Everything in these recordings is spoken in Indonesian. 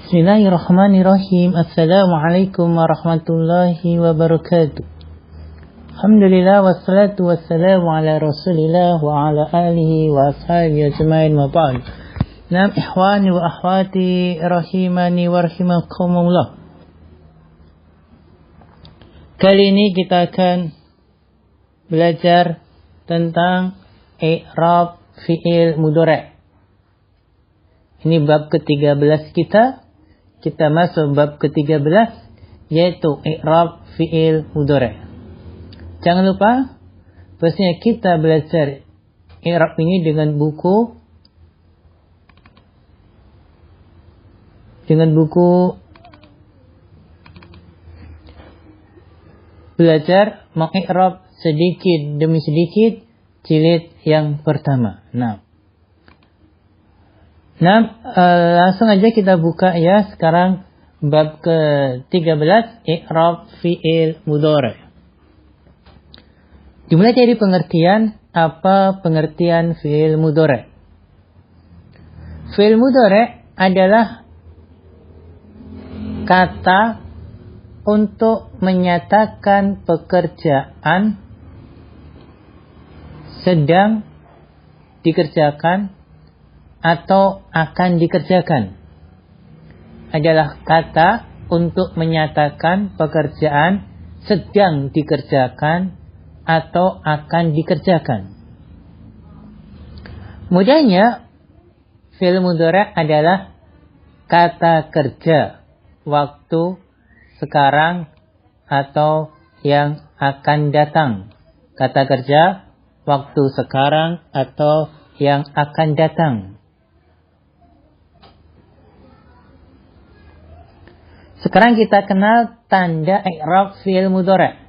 Bismillahirrahmanirrahim. Assalamualaikum warahmatullahi wabarakatuh. Alhamdulillah wassalatu wassalamu ala Rasulillah wa ala alihi wa ashabihi ajmain wa ba'd. Naam ikhwani wa akhwati rahimani wa rahimakumullah. Kali ini kita akan belajar tentang i'rab fi'il mudhari'. Ini bab ke-13 kita masuk bab ke-13, yaitu i'rab fi'il mudhari'. Jangan lupa, pastinya kita belajar i'rab ini dengan buku belajar mengi'rab sedikit demi sedikit jilid yang pertama. Langsung aja kita buka ya sekarang bab ke-13 i'rab fi'il mudhari'. Dimulai dari pengertian, apa pengertian fi'il mudhari'? Fi'il mudhari' adalah kata untuk menyatakan pekerjaan sedang dikerjakan atau akan dikerjakan. Adalah kata untuk menyatakan pekerjaan sedang dikerjakan atau akan dikerjakan. Mudahnya, fi'il mudhari' adalah kata kerja waktu sekarang atau yang akan datang. Kata kerja waktu sekarang atau yang akan datang. Sekarang kita kenal tanda i'rab fi'il mudhari'.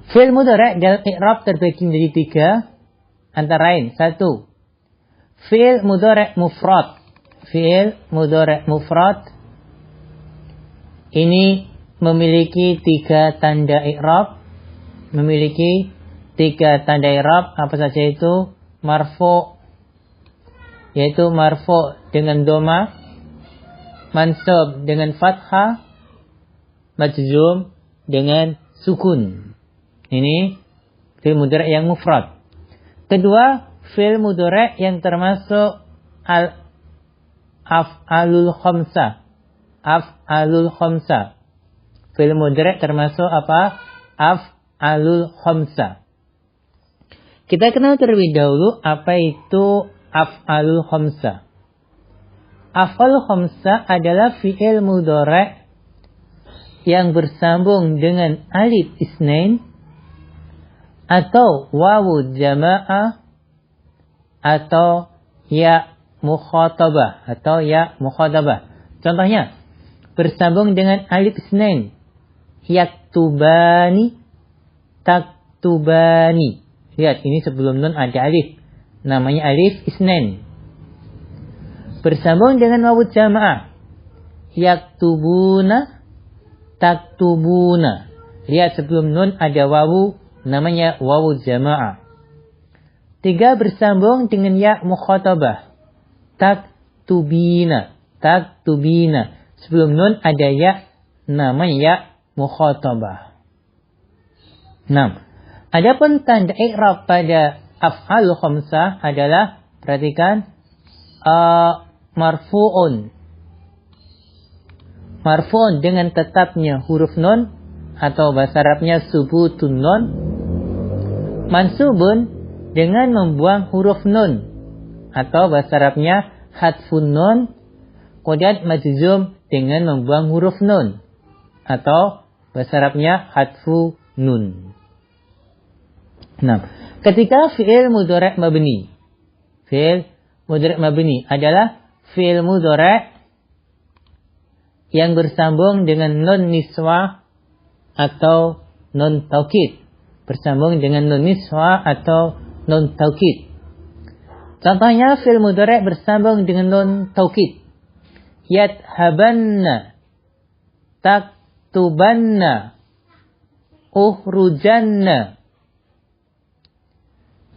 Fi'il mudhari' dalam i'rab terbagi menjadi 3, antara lain 1. Fi'il mudhari' mufrad. Fi'il mudhari' mufrad ini memiliki 3 tanda i'rab. Memiliki 3 tanda i'rab, apa saja itu? Marfu', yaitu marfu' dengan dhamma, mansub dengan fathah, majzum dengan sukun. Ini fi'il mudhari' yang mufrad. Kedua, fi'il mudhari' yang termasuk af'alul khamsah. Af'alul khamsah. Fi'il mudhari' termasuk apa? Af'alul khamsah. Kita kenal terlebih dahulu apa itu af'alul khamsah. Af'alul khamsah adalah fi'il mudhari' yang bersambung dengan alif isnain atau wawu jama'ah atau ya mukhatabah Contohnya, bersambung dengan alif isnain, yaktubani, taktubani. Lihat, ini sebelum nun ada alif, namanya alif isnain. Bersambung dengan wawu jama'ah, yaktubuna, taktubuna. Lihat, sebelum nun ada wawu, namanya wawu jama'ah. 3, bersambung dengan ya mukhatabah, taktubina, taktubina. Sebelum nun ada ya, namanya ya mukhatabah. 6. Adapun tanda i'rab pada af'alul khamsah adalah, perhatikan, marfu'un. Marfu'un dengan tetapnya huruf nun atau bahasa Arabnya subutun nun. Mansubun dengan membuang huruf nun atau bahasa Arabnya hadfun nun. Kemudian majzum dengan membuang huruf nun atau bahasa Arabnya hadfu nun. Ketika fi'il mudhari' mabni. Fi'il mudhari' mabni adalah fi'il mudhari' yang bersambung dengan nun niswah atau nun taukid. Bersambung dengan nun niswah atau nun taukid. Contohnya fi'il mudhari' bersambung dengan nun taukid. Yadhabanna, taktubanna, ukhrujanna.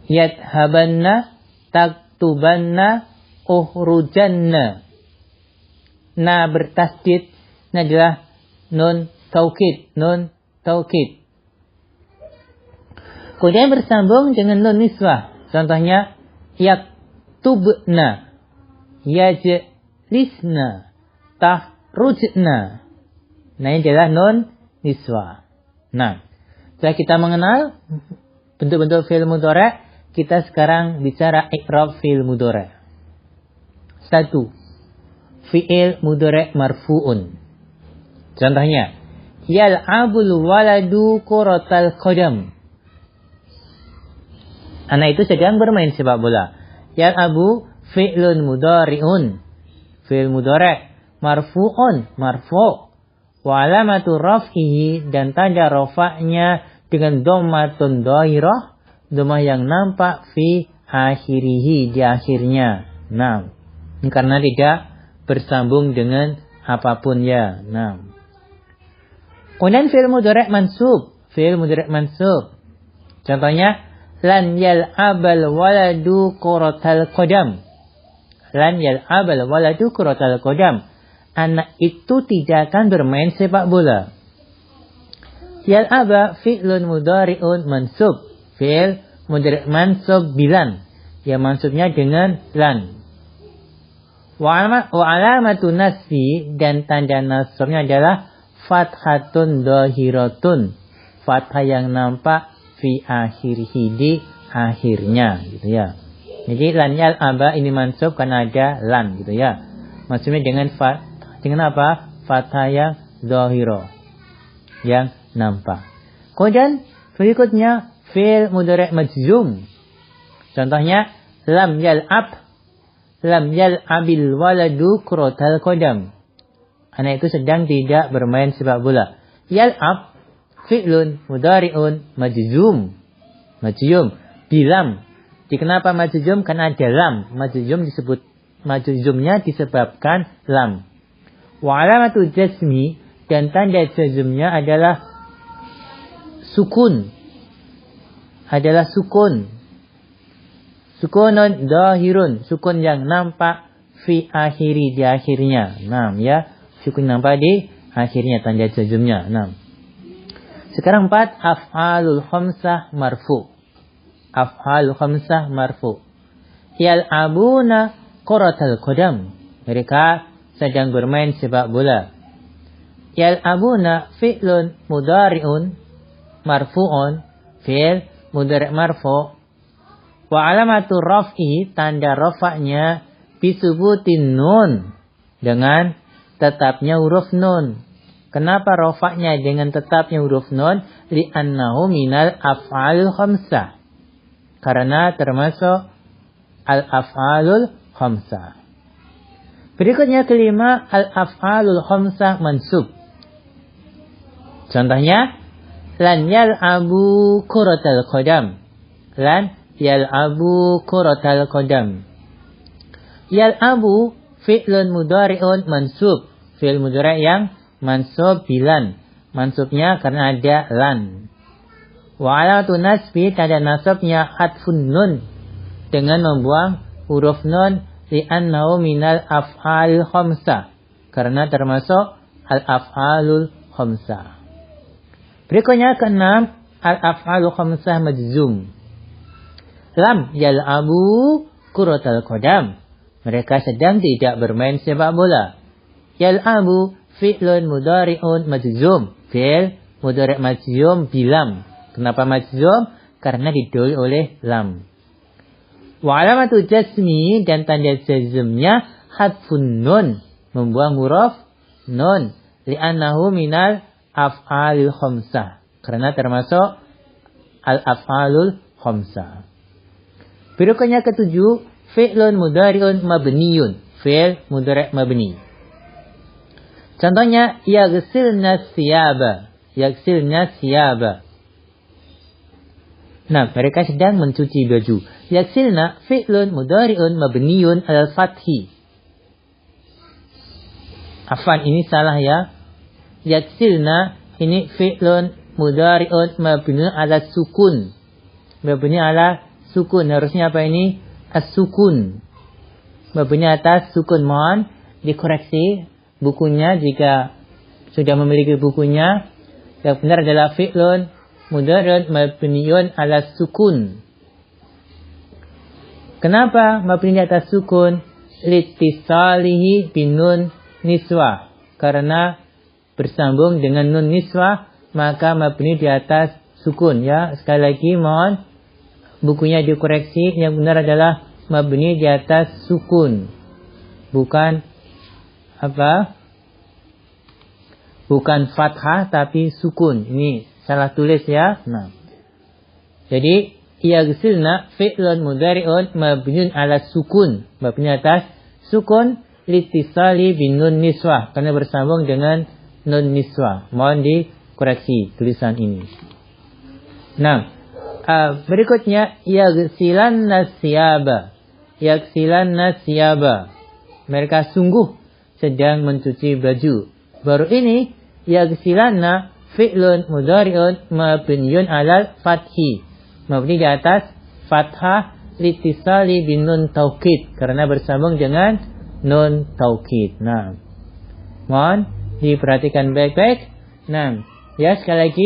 Yadhabanna, taktubanna, ukhrujanna. Na bertasdid. Ini adalah nun taukid. Nun taukid. Kemudian bersambung dengan nun niswah. Contohnya, yaktubna, yajlisna, tahrujna. Nah, ini adalah nun niswah. Nah, setelah kita mengenal bentuk-bentuk fi'il mudhari', kita sekarang bicara i'rab fi'il mudhari'. 1. Fi'il mudhari' marfu'un. Contohnya, yal'abul waladu kuratal qadam. Anak itu sedang bermain sepak bola. Yal'abu fi'lun mudhari'un. Fi'il mudhari' marfu'un, marfu'. Wa alamatu raf'ihi, dan tanda rafa'nya dengan dhammatun dhahirah, dhammah yang nampak fi akhirihi, di akhirnya. Nah, ini karena tidak bersambung dengan apapun ya. Nah. Kemudian fi'il mudhari' mansub. Fi'il mudhari' mansub. Contohnya, lan yal'abal waladu kuratal qadam. Lan yal'abal waladu kuratal qadam. Anak itu tidak akan bermain sepak bola. Yal'aba fi'lun mudhari'un mansub. Fi'il mudhari' mansub bilan. Ya, mansubnya dengan lan. Wa alamatu nasbi, dan tanda nasabnya adalah fathatun dhahiratun. Fathah yang nampak fi akhirih, di akhirnya, gitu ya. Jadi lan yal'aba ini mansub karena ada lan, gitu ya. Maksudnya dengan apa? Fathah yang dhahirah, yang nampak. Kemudian berikutnya fi'il mudhari' majzum. Contohnya, lam yal'abil waladu kuratal qadam. Anak itu sedang tidak bermain sepak bola. Yal'ab fi'lun mudhari'un majzum. Majzum bilam. Kenapa majzum? Karena ada lam. Majzumnya disebabkan lam. Wa alamatu jazmi, dan tanda jazmnya adalah sukun. Sukunun dhahirun, sukun yang nampak fi akhiri, di akhirnya. Nah, ya, sukun nampak di akhirnya, tanda jazmnya. Nah. Sekarang 4, af'alul khamsah marfu. Af'alul khamsah marfu. Yal'abuna kuratal qadam. Mereka sedang bermain sepak bola. Yal'abuna fi'lun mudhari'un marfu'un. Fi'il mudhari' marfu'. Wa alamatu raf'i, tanda rafa'nya bisubutin nun, dengan tetapnya huruf nun. Kenapa rafa'nya dengan tetapnya huruf nun? Li'annahu minal af'alul khamsah. Karena termasuk al-af'alul khamsah. Berikutnya kelima, al-af'alul khamsah mansub. Contohnya, lan yal'abu kuratal qadam. Lan yal'abu kuratal qadam. Yal'abu fi'lun mudhari'un mansub. Fi'il mudhari' yang mansub bilan. Mansubnya karena ada lan. Wa alamatu nasbi, tanda nasabnya hadfun nun, dengan membuang huruf nun, li'annahu minal af'alil khamsah, karena termasuk al-af'alul khamsah. Berikutnya keenam, al-af'alul khamsah majzum. Lam yal'abu kuratal qadam. Mereka sedang tidak bermain sepak bola. Yal'abu fi'lun mudhari'un majzum. Fi'il mudhari' majzum bilam. Kenapa majzum? Karena didahului oleh lam. Wa alamatu jazmi, dan tanda jazmnya hadfun nun, membuang huruf nun, li'annahu minal af'alil khamsah, karena termasuk al-af'alul khamsah. Berikutnya ketujuh, fi'lun mudhari'un mabniyun. Fi'il mudhari' mabni. Contohnya, yaghsilna thiyaba. Yaghsilna thiyaba. Nah, mereka sedang mencuci baju. Yaghsilna fi'lun mudhari'un mabniyun al-fathi. Afwan, ini salah ya. Yaghsilna ini fi'lun mudhari'un mabni ala sukun. Mabni ala sukun. Harusnya apa ini? As-sukun. Mabni atas sukun. Mohon dikoreksi. bukunya jika sudah memiliki bukunya. Yang benar adalah fi'lun mudhari'un mabniun ala sukun. Kenapa mabni di atas sukun? Litisalihi binun niswah. Karena bersambung dengan nun niswah, maka mabni di atas sukun. Ya, sekali lagi mohon bukunya dikoreksi. Yang benar adalah mabni di atas sukun. Bukan apa? Bukan fathah tapi sukun. Ini salah tulis ya. Nah. Jadi yaghsilna fi'lun mudhari'un mabniun ala sukun. Mabni atas sukun litisali bin nun niswah karena bersambung dengan nun niswah. Mohon dikoreksi tulisan ini. Nah, berikutnya yaghsilan nasyaba. Yaghsilan nasyaba. Mereka sungguh sedang mencuci baju. Baru ini yaghsilanna fi'lun mudhari'un mabniun 'alal fathi. Mabni di atas fathah litisali bin nun taukid karena bersambung dengan nun taukid. Nah, mohon diperhatikan baik-baik. Nah, ya sekali lagi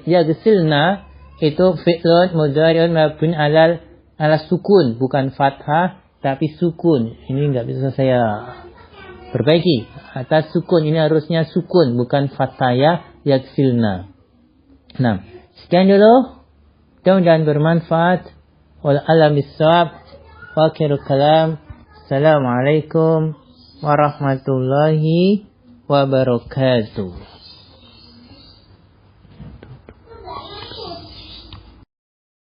yaghsilna itu fi'lun mudhari'un mabniun 'ala sukun, bukan fathah tapi sukun. Ini enggak bisa saya perbaiki. Atas sukun ini harusnya sukun bukan fathah ya, yaghsilna. Nah, sekian dulu. Mudah-mudahan bermanfaat. Wal alam bissawab. Wa akhiru kalam. Assalamualaikum warahmatullahi wabarakatuh.